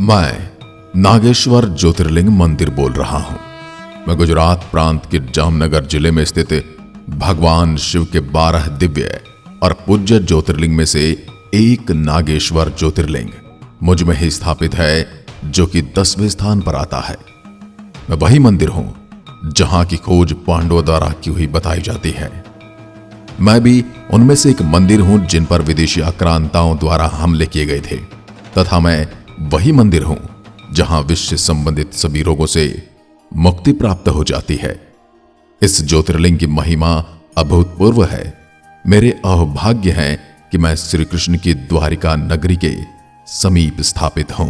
मैं नागेश्वर ज्योतिर्लिंग मंदिर बोल रहा हूं। मैं गुजरात प्रांत के जामनगर जिले में स्थित भगवान शिव के 12 दिव्य और पूज्य ज्योतिर्लिंग में से एक नागेश्वर ज्योतिर्लिंग मुझ में ही स्थापित है, जो कि 10वें स्थान पर आता है। मैं वही मंदिर हूं जहां की खोज पांडवों द्वारा की हुई बताई जाती है। मैं भी उनमें से एक मंदिर हूं जिन पर विदेशी आक्रांताओं द्वारा हमले किए गए थे, तथा मैं वही मंदिर हूं जहां विष से संबंधित सभी रोगों से मुक्ति प्राप्त हो जाती है। इस ज्योतिर्लिंग की महिमा अभूतपूर्व है। मेरे अहोभाग्य है कि मैं श्री कृष्ण की द्वारिका नगरी के समीप स्थापित हूं।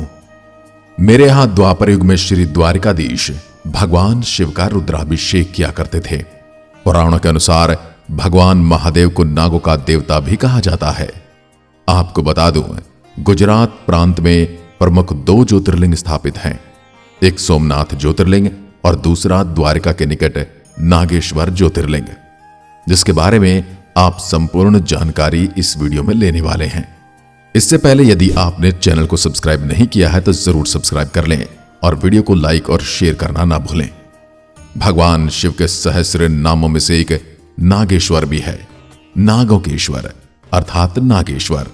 मेरे यहां द्वापर युग में श्री द्वारिकाधीश भगवान शिव का रुद्राभिषेक किया करते थे। पुराणों के अनुसार भगवान महादेव को नागों का देवता भी कहा जाता है। आपको बता दूं, गुजरात प्रांत में प्रमुख 2 ज्योतिर्लिंग स्थापित हैं। एक सोमनाथ ज्योतिर्लिंग और दूसरा द्वारिका के निकट नागेश्वर ज्योतिर्लिंग, जिसके बारे में आप संपूर्ण जानकारी इस वीडियो में लेने वाले हैं। इससे पहले यदि आपने चैनल को सब्सक्राइब नहीं किया है तो जरूर सब्सक्राइब कर लें और वीडियो को लाइक और शेयर करना ना भूलें। भगवान शिव के सहस्र नामों में से एक नागेश्वर भी है। नागों के ईश्वर अर्थात नागेश्वर।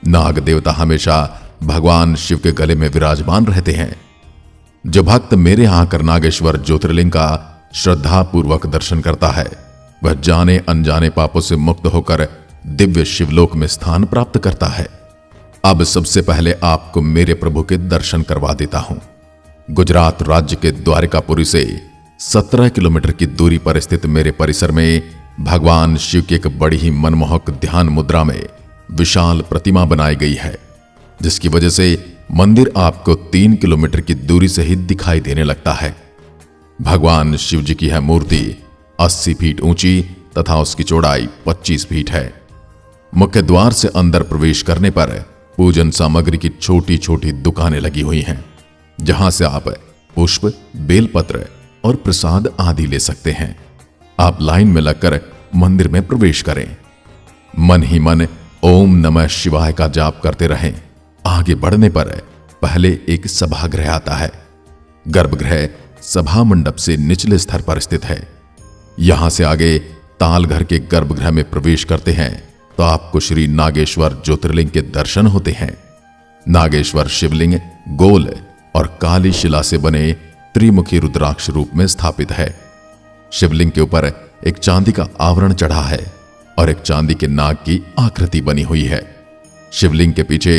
नाग देवता हमेशा भगवान शिव के गले में विराजमान रहते हैं। जो भक्त मेरे यहां आकर नागेश्वर ज्योतिर्लिंग का श्रद्धा पूर्वक दर्शन करता है, वह जाने अनजाने पापों से मुक्त होकर दिव्य शिवलोक में स्थान प्राप्त करता है। अब सबसे पहले आपको मेरे प्रभु के दर्शन करवा देता हूं। गुजरात राज्य के द्वारिकापुरी से 17 किलोमीटर की दूरी पर स्थित मेरे परिसर में भगवान शिव की एक बड़ी ही मनमोहक ध्यान मुद्रा में विशाल प्रतिमा बनाई गई है, जिसकी वजह से मंदिर आपको 3 किलोमीटर की दूरी से ही दिखाई देने लगता है। भगवान शिव जी की यह मूर्ति 80 फीट ऊंची तथा उसकी चौड़ाई 25 फीट है। मुख्य द्वार से अंदर प्रवेश करने पर पूजन सामग्री की छोटी छोटी दुकानें लगी हुई हैं, जहां से आप पुष्प, बेलपत्र और प्रसाद आदि ले सकते हैं। आप लाइन में लगकर मंदिर में प्रवेश करें। मन ही मन ओम नमः शिवाय का जाप करते रहें। आगे बढ़ने पर पहले एक सभागृह आता है। गर्भगृह सभा मंडप से निचले स्तर पर स्थित है। यहां से आगे तालघर के गर्भगृह में प्रवेश करते हैं तो आपको श्री नागेश्वर ज्योतिर्लिंग के दर्शन होते हैं। नागेश्वर शिवलिंग गोल और काली शिला से बने त्रिमुखी रुद्राक्ष रूप में स्थापित है। शिवलिंग के ऊपर एक चांदी का आवरण चढ़ा है और एक चांदी के नाग की आकृति बनी हुई है। शिवलिंग के पीछे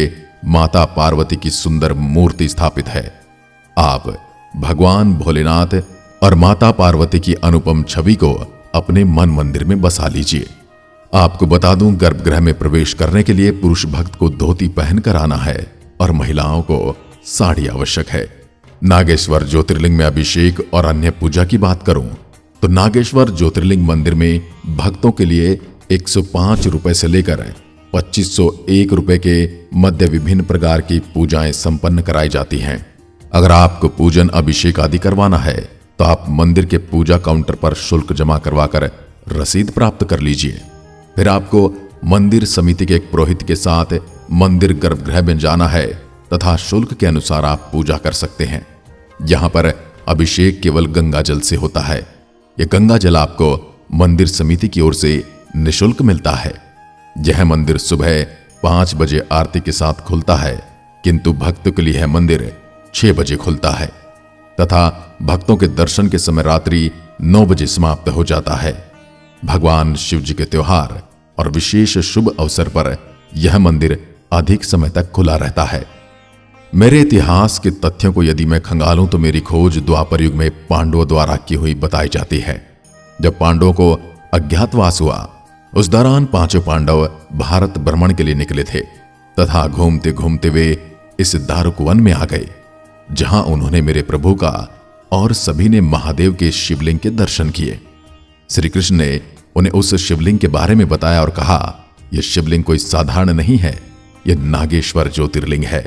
माता पार्वती की सुंदर मूर्ति स्थापित है। आप भगवान भोलेनाथ और माता पार्वती की अनुपम छवि को अपने मन मंदिर में बसा लीजिए। आपको बता दूं, गर्भगृह में प्रवेश करने के लिए पुरुष भक्त को धोती पहनकर आना है और महिलाओं को साड़ी आवश्यक है। नागेश्वर ज्योतिर्लिंग में अभिषेक और अन्य पूजा की बात करूं तो नागेश्वर ज्योतिर्लिंग मंदिर में भक्तों के लिए 105 रुपए से लेकर 2501 रुपए के मध्य विभिन्न प्रकार की पूजाएं संपन्न कराई जाती हैं। अगर आपको पूजन अभिषेक आदि करवाना है तो आप मंदिर के पूजा काउंटर पर शुल्क जमा करवाकर रसीद प्राप्त कर लीजिए। फिर आपको मंदिर समिति के एक पुरोहित के साथ मंदिर गर्भगृह में जाना है तथा शुल्क के अनुसार आप पूजा कर सकते हैं। यहां पर अभिषेक केवल गंगा जल से होता है। यह गंगा जल आपको मंदिर समिति की ओर से निःशुल्क मिलता है। यह मंदिर सुबह 5 बजे आरती के साथ खुलता है, किंतु भक्तों के लिए यह मंदिर 6 बजे खुलता है तथा भक्तों के दर्शन के समय रात्रि 9 बजे समाप्त हो जाता है। भगवान शिव जी के त्योहार और विशेष शुभ अवसर पर यह मंदिर अधिक समय तक खुला रहता है। मेरे इतिहास के तथ्यों को यदि मैं खंगालूं तो मेरी खोज द्वापर युग में पांडवों द्वारा की हुई बताई जाती है। जब पांडवों को अज्ञातवास हुआ, उस दौरान 5 पांडव भारत भ्रमण के लिए निकले थे तथा घूमते घूमते वे इस दारुक वन में आ गए, जहां उन्होंने मेरे प्रभु का और सभी ने महादेव के शिवलिंग के दर्शन किए। श्री कृष्ण ने उन्हें उस शिवलिंग के बारे में बताया और कहा, यह शिवलिंग कोई साधारण नहीं है, यह नागेश्वर ज्योतिर्लिंग है।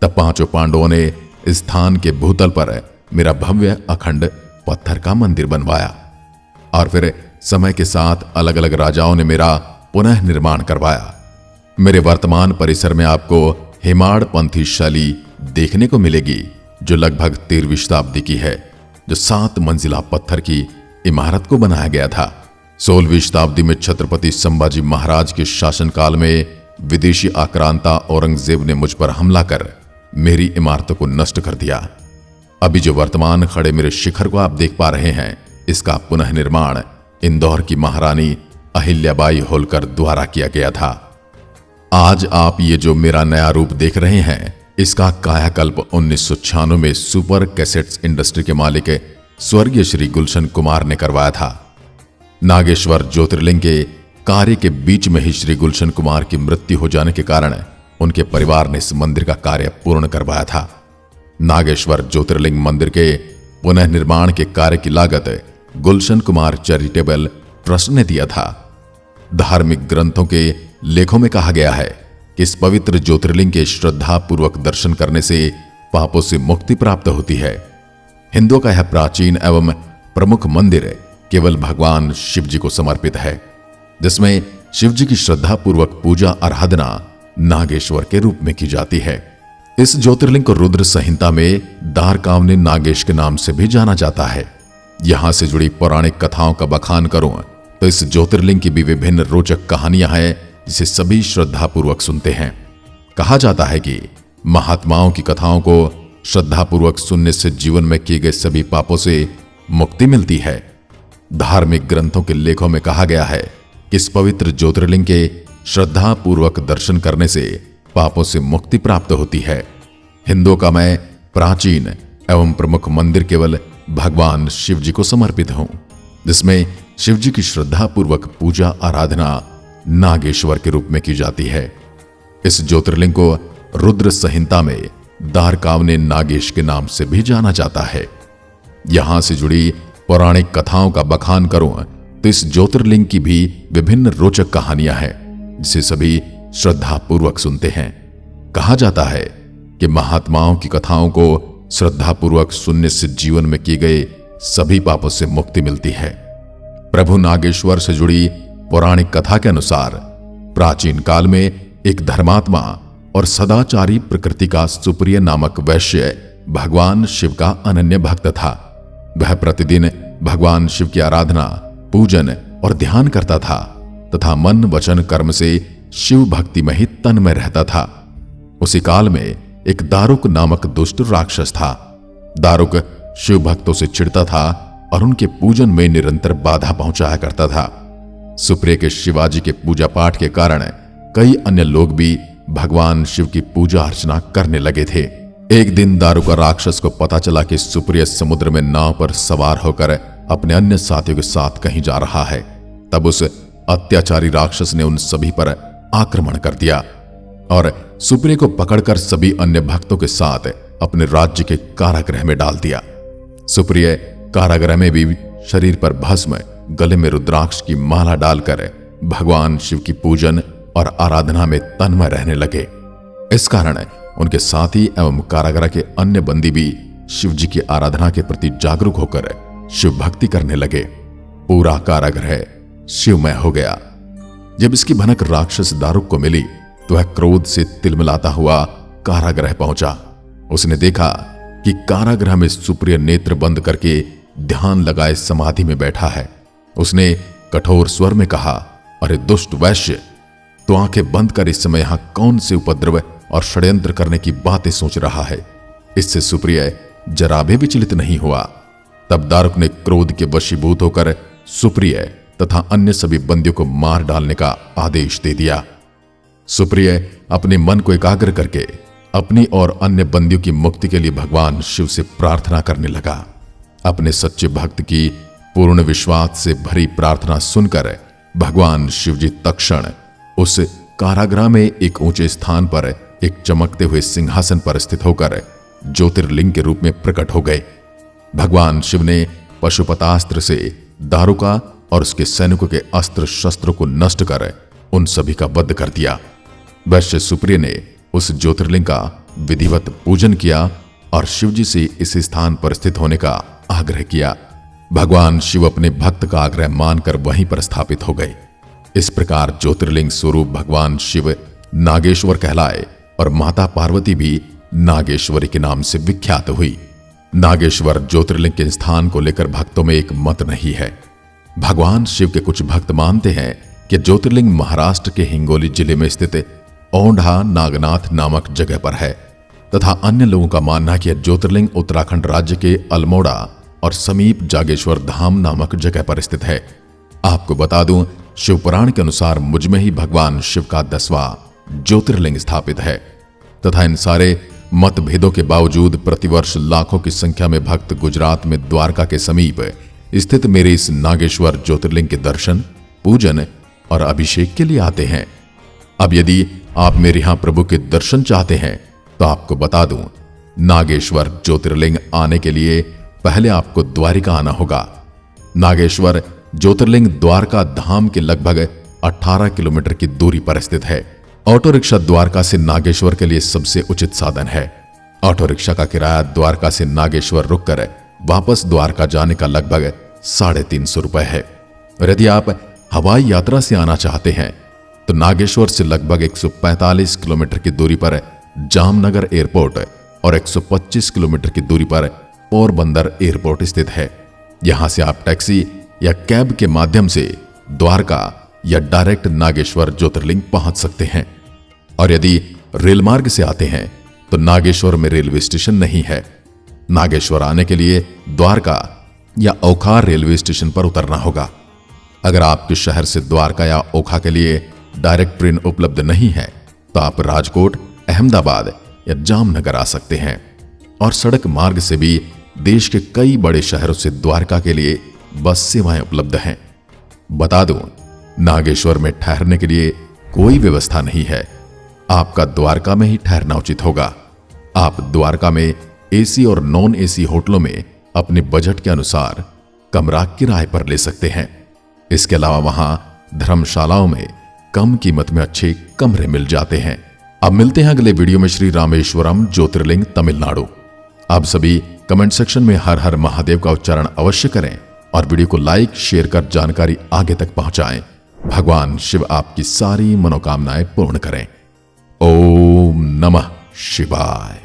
तब 5 पांडवों ने स्थान के भूतल पर मेरा भव्य अखंड पत्थर का मंदिर बनवाया और फिर समय के साथ अलग अलग राजाओं ने मेरा पुनः निर्माण करवाया। मेरे वर्तमान परिसर में आपको हेमाड़ पंथी शैली देखने को मिलेगी जो लगभग 13वीं शताब्दी की है, जो 7 मंजिला पत्थर की इमारत को बनाया गया था। 16वीं शताब्दी में छत्रपति संभाजी महाराज के शासनकाल में विदेशी आक्रांता औरंगजेब ने मुझ पर हमला कर मेरी इमारतों को नष्ट कर दिया। अभी जो वर्तमान खड़े मेरे शिखर को आप देख पा रहे हैं, इसका पुनः निर्माण इंदौर की महारानी अहिल्याबाई होलकर द्वारा किया गया था। आज आप ये जो मेरा नया रूप देख रहे हैं, इसका कायाकल्प 1996 में सुपर कैसेट्स इंडस्ट्री के मालिक स्वर्गीय श्री गुलशन कुमार ने करवाया था। नागेश्वर ज्योतिर्लिंग के कार्य के बीच में ही श्री गुलशन कुमार की मृत्यु हो जाने के कारण उनके परिवार ने इस मंदिर का कार्य पूर्ण करवाया था। नागेश्वर ज्योतिर्लिंग मंदिर के पुनः निर्माण के कार्य की लागत गुलशन कुमार चैरिटेबल ट्रस्ट ने दिया था। धार्मिक ग्रंथों के लेखों में कहा गया है कि इस पवित्र ज्योतिर्लिंग के श्रद्धा पूर्वक दर्शन करने से पापों से मुक्ति प्राप्त होती है। हिंदुओं का यह प्राचीन एवं प्रमुख मंदिर केवल भगवान शिव जी को समर्पित है, जिसमें शिव जी की श्रद्धा पूर्वक पूजा आराधना नागेश्वर के रूप में की जाती है। इस ज्योतिर्लिंग को रुद्र संहिता में दारकावने नागेश के नाम से भी जाना जाता है। यहां से जुड़ी पौराणिक कथाओं का बखान करूं तो इस ज्योतिर्लिंग की भी विभिन्न रोचक कहानियां हैं, जिसे सभी श्रद्धापूर्वक सुनते हैं। कहा जाता है कि महात्माओं की कथाओं को श्रद्धापूर्वक सुनने से जीवन में किए गए सभी पापों से मुक्ति मिलती है। धार्मिक ग्रंथों के लेखों में कहा गया है कि इस पवित्र ज्योतिर्लिंग के श्रद्धापूर्वक दर्शन करने से पापों से मुक्ति प्राप्त होती है। हिंदुओं का मैं प्राचीन एवं प्रमुख मंदिर केवल भगवान शिव जी को समर्पित हूं, जिसमें शिव जी की श्रद्धापूर्वक पूजा आराधना नागेश्वर के रूप में की जाती है। इस ज्योतिर्लिंग को रुद्र संहिता में दारकावने नागेश के नाम से भी जाना जाता है। यहां से जुड़ी पौराणिक कथाओं का बखान करूं तो इस ज्योतिर्लिंग की भी विभिन्न रोचक कहानियां हैं, जिसे सभी श्रद्धापूर्वक सुनते हैं। कहा जाता है कि महात्माओं की कथाओं को श्रद्धापूर्वक सुनने से जीवन में किए गए सभी पापों से मुक्ति मिलती है। प्रभु नागेश्वर से जुड़ी पौराणिक कथा के अनुसार प्राचीन काल में एक धर्मात्मा और सदाचारी प्रकृति का सुप्रिय नामक वैश्य भगवान शिव का अनन्य भक्त था। वह प्रतिदिन भगवान शिव की आराधना, पूजन और ध्यान करता था तथा मन वचन कर्म से शिव भक्ति में ही तन्मय रहता था। उसी काल में एक दारुक नामक दुष्ट राक्षस था। दारुक शिव भक्तों से चिढ़ता था और उनके पूजन में निरंतर बाधा पहुंचाया करता था। सुप्रिय के शिवाजी के पूजा पाठ के कारण कई अन्य लोग भी भगवान शिव की पूजा अर्चना करने लगे थे। एक दिन दारुक राक्षस को पता चला कि सुप्रिय समुद्र में नाव पर सवार होकर अपने अन्य साथियों के साथ कहीं जा रहा है। तब उस अत्याचारी राक्षस ने उन सभी पर आक्रमण कर दिया और सुप्रिय को पकड़कर सभी अन्य भक्तों के साथ अपने राज्य के कारागृह में डाल दिया। सुप्रिय कारागृह में भी शरीर पर भस्म, गले में रुद्राक्ष की माला डालकर भगवान शिव की पूजन और आराधना में तन्मय रहने लगे। इस कारण उनके साथी एवं कारागृह के अन्य बंदी भी शिव जी की आराधना के प्रति जागरूक होकर शिव भक्ति करने लगे। पूरा कारागृह शिवमय हो गया। जब इसकी भनक राक्षस दारुक को मिली तो वह क्रोध से तिलमिलाता हुआ कारागृह पहुंचा। उसने देखा कि कारागृह में सुप्रिय नेत्र बंद करके ध्यान लगाए समाधि में बैठा है। उसने कठोर स्वर में कहा, अरे दुष्ट वैश्य, तो आंखें बंद कर इस समय यहां कौन से उपद्रव और षड्यंत्र करने की बातें सोच रहा है। इससे सुप्रिय जरा भी विचलित नहीं हुआ। तब दारुक ने क्रोध के वशीभूत होकर सुप्रिय तथा अन्य सभी बंदियों को मार डालने का आदेश दे दिया। सुप्रिय अपने मन को एकाग्र करके अपनी और अन्य बंदियों की मुक्ति के लिए भगवान शिव से प्रार्थना करने लगा। अपने सच्चे भक्त की पूर्ण विश्वास से भरी प्रार्थना सुनकर भगवान शिव जी तत्क्षण उस कारागृह में एक ऊंचे स्थान पर एक चमकते हुए सिंहासन पर स्थित होकर ज्योतिर्लिंग के रूप में प्रकट हो गए। भगवान शिव ने पशुपतास्त्र से दारुका और उसके सैनिकों के अस्त्र शस्त्रों को नष्ट कर उन सभी का वध कर दिया। वैश्य सुप्रिय ने उस ज्योतिर्लिंग का विधिवत पूजन किया और शिव जी से इस स्थान पर स्थित होने का आग्रह किया। भगवान शिव अपने भक्त का आग्रह मानकर वहीं पर स्थापित हो गए। इस प्रकार ज्योतिर्लिंग स्वरूप भगवान शिव नागेश्वर कहलाए और माता पार्वती भी नागेश्वरी के नाम से विख्यात हुई। नागेश्वर ज्योतिर्लिंग के स्थान को लेकर भक्तों में एक मत नहीं है। भगवान शिव के कुछ भक्त मानते हैं कि ज्योतिर्लिंग महाराष्ट्र के हिंगोली जिले में स्थित औंढा नागनाथ नामक जगह पर है, तथा अन्य लोगों का मानना है कि ज्योतिर्लिंग उत्तराखंड राज्य के अल्मोड़ा और समीप जागेश्वर धाम नामक जगह पर स्थित है। आपको बता दूं, शिव पुराण के अनुसार मुझ में ही भगवान शिव का 10वां ज्योतिर्लिंग स्थापित है, तथा इन सारे मतभेदों के बावजूद प्रतिवर्ष लाखों की संख्या में भक्त गुजरात में द्वारका के समीप स्थित मेरे इस नागेश्वर ज्योतिर्लिंग के दर्शन, पूजन और अभिषेक के लिए आते हैं। अब यदि आप मेरे यहां प्रभु के दर्शन चाहते हैं तो आपको बता दूं, नागेश्वर ज्योतिर्लिंग आने के लिए पहले आपको द्वारिका आना होगा। नागेश्वर ज्योतिर्लिंग द्वारका धाम के लगभग 18 किलोमीटर की दूरी पर स्थित है। ऑटो रिक्शा द्वारका से नागेश्वर के लिए सबसे उचित साधन है। ऑटो रिक्शा का किराया द्वारका से नागेश्वर रुककर वापस द्वारका जाने का लगभग 350 रुपए है। और यदि आप हवाई यात्रा से आना चाहते हैं तो नागेश्वर से लगभग 145 किलोमीटर की दूरी पर जामनगर एयरपोर्ट और 125 किलोमीटर की दूरी पर पोरबंदर एयरपोर्ट स्थित है। यहां से आप टैक्सी या कैब के माध्यम से द्वारका या डायरेक्ट नागेश्वर ज्योतिर्लिंग पहुंच सकते हैं। और यदि रेल मार्ग से आते हैं तो नागेश्वर में रेलवे स्टेशन नहीं है। नागेश्वर आने के लिए द्वारका या ओखा रेलवे स्टेशन पर उतरना होगा। अगर आपके शहर से द्वारका या ओखा के लिए डायरेक्ट ट्रेन उपलब्ध नहीं है तो आप राजकोट, अहमदाबाद या जामनगर आ सकते हैं। और सड़क मार्ग से भी देश के कई बड़े शहरों से द्वारका के लिए बस सेवाएं उपलब्ध हैं। बता दूं, नागेश्वर में ठहरने के लिए कोई व्यवस्था नहीं है। आपका द्वारका में ही ठहरना उचित होगा। आप द्वारका में एसी और नॉन एसी होटलों में अपने बजट के अनुसार कमरा किराए पर ले सकते हैं। इसके अलावा वहां धर्मशालाओं में कम कीमत में अच्छे कमरे मिल जाते हैं। अब मिलते हैं अगले वीडियो में श्री रामेश्वरम ज्योतिर्लिंग तमिलनाडु। आप सभी कमेंट सेक्शन में हर हर महादेव का उच्चारण अवश्य करें और वीडियो को लाइक शेयर कर जानकारी आगे तक पहुंचाएं। भगवान शिव आपकी सारी मनोकामनाएं पूर्ण करें। ओम नमः शिवाय।